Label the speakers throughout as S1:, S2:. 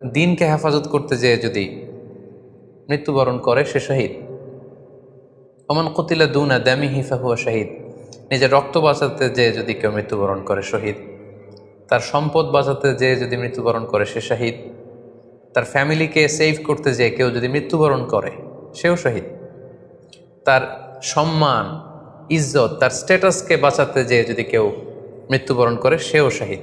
S1: দিনকে হেফাজত করতে যেয়ে যদি মৃত্যুবরণ করে সে শহীদ। ওমান কুতিলা দুনা দামিহি ফাহুয়া শহীদ, নিজের রক্ত বাঁচাতে যেয়ে যদি কেউ মৃত্যুবরণ করে শহীদ। তার সম্পদ বাঁচাতে যেয়ে যদি মৃত্যুবরণ করে সে শহীদ। তার ফ্যামিলিকে সেভ করতে যেয়ে কেউ যদি মৃত্যুবরণ করে সেও শহীদ। তার সম্মান, ইজ্জত, তার স্ট্যাটাসকে বাঁচাতে যেয়ে যদি কেউ মৃত্যুবরণ করে সেও শহীদ।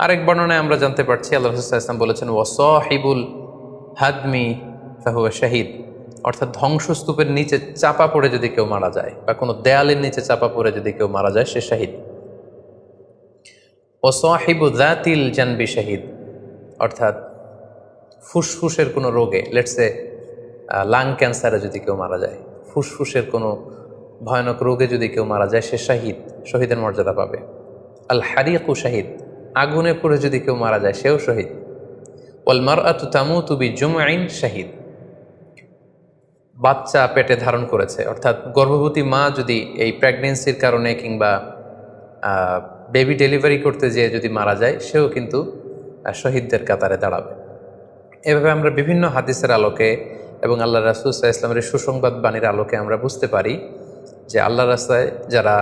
S1: আরেক বর্ণনায় আমরা জানতে পারছি আল্লাহ রাসূল সাল্লাল্লাহু আলাইহি ওয়াসাল্লাম বলেছেন ওয়াসাহিবুল হাদমি ফাহুয়া শাহিদ, অর্থাৎ ধ্বংসস্তূপের নিচে চাপা পড়ে যদি কেউ মারা যায় বা কোনো দেয়ালের নিচে চাপা পড়ে যদি কেউ মারা যায় সে শাহিদ। ওয়াসাহিবু যাতিল জানবি শাহিদ, অর্থাৎ ফুসফুসের কোনো রোগে, লেটসে লাং ক্যান্সারে যদি কেউ মারা যায়, ফুসফুসের কোনো ভয়ানক রোগে যদি কেউ মারা যায় সে শাহিদ, শহীদের মর্যাদা পাবে। আল হারিকু শাহিদ, আগুনে পড়ে যদি কেউ মারা যায় সেও শহীদ। ওয়াল মারআতু তামুতু বিজুমইন শাহিদ, বাচ্চা পেটে ধারণ করেছে, অর্থাৎ গর্ভবতী মা যদি এই প্রেগনেন্সির কারণে কিংবা বেবি ডেলিভারি করতে যেয়ে যদি মারা যায় সেও কিন্তু শহীদদের কাতারে দাঁড়াবে। এভাবে আমরা বিভিন্ন হাদিসের আলোকে এবং আল্লাহ রাসূল সাল্লাল্লাহু আলাইহি ওয়াসাল্লামের সুসংবাদ বাণীর আলোকে আমরা বুঝতে পারি যে আল্লাহর রাস্তায় যারা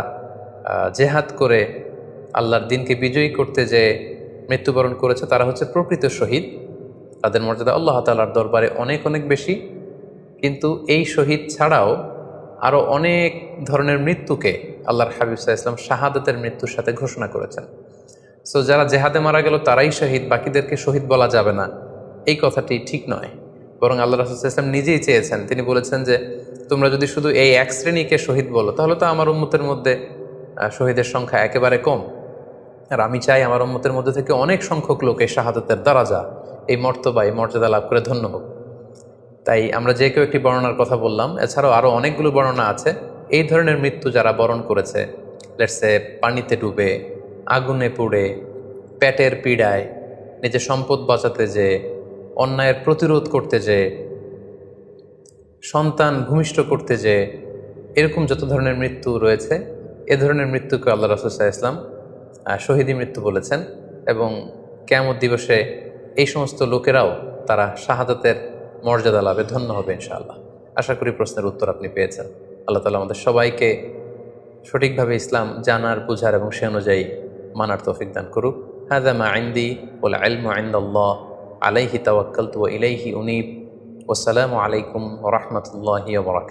S1: জেহাদ করে আল্লাহর দিনকে বিজয়ী করতে যে মৃত্যুবরণ করেছে তারা হচ্ছে প্রকৃত শহীদ। তাদের মর্যাদা আল্লাহ তাআলার দরবারে অনেক অনেক বেশি। কিন্তু এই শহীদ ছাড়াও আরও অনেক ধরনের মৃত্যুকে আল্লাহর হাবিব সাল্লাল্লাহু আলাইহি ওয়াসাল্লাম শাহাদাতের মৃত্যুর সাথে ঘোষণা করেছেন। সো যারা জেহাদে মারা গেল তারাই শহীদ, বাকিদেরকে শহীদ বলা যাবে না, এই কথাটি ঠিক নয়। বরং আল্লাহ রাসূল সাল্লাল্লাহু আলাইহি ওয়াসাল্লাম নিজেই চেয়েছেন, তিনি বলেছেন যে তোমরা যদি শুধু এই এক শ্রেণীকে শহীদ বলো তাহলে তো আমার উম্মতের মধ্যে শহীদের সংখ্যা একেবারে কম। আর আমি চাই আমার উম্মতের মধ্যে থেকে অনেক সংখ্যক লোক এই শাহাদাতের দারাজা, এই মর্তবা, এই মর্যাদা লাভ করে ধন্য হোক। তাই আমরা যে কেউ একটি বর্ণনার কথা বললাম, এছাড়াও আরও অনেকগুলো বর্ণনা আছে। এই ধরনের মৃত্যু যারা বরণ করেছে, লেটসে পানিতে ডুবে, আগুনে পুড়ে, পেটের পীড়ায়, নিজের সম্পদ বাঁচাতে যে, অন্যায়ের প্রতিরোধ করতে যে, সন্তান ভূমিষ্ঠ করতে যে, এরকম যত ধরনের মৃত্যু রয়েছে এ ধরনের মৃত্যুকে আল্লাহ রাসূল সাল্লাল্লাহু আলাইহি ওয়াসাল্লাম শহীদি মৃত্যু বলেছেন। এবং কিয়ামত দিবসে এই সমস্ত লোকেরাও তারা শাহাদাতের মর্যাদা লাভে ধন্য হবে ইনশাআল্লাহ। আশা করি প্রশ্নের উত্তর আপনি পেয়েছেন। আল্লাহ তাআলা আমাদের সবাইকে সঠিকভাবে ইসলাম জানার, বুঝার এবং সে অনুযায়ী মানার তৌফিক দান করুক। হাযা মা ইনদি ওয়াল ইলমু ইনদাল্লাহ আলাইহি তাওয়াক্কালতু ওয়া ইলাইহি উনীব। ওয়াসসালামু আলাইকুম ওয়া রাহমাতুল্লাহি ওয়া বারাকাতুহু।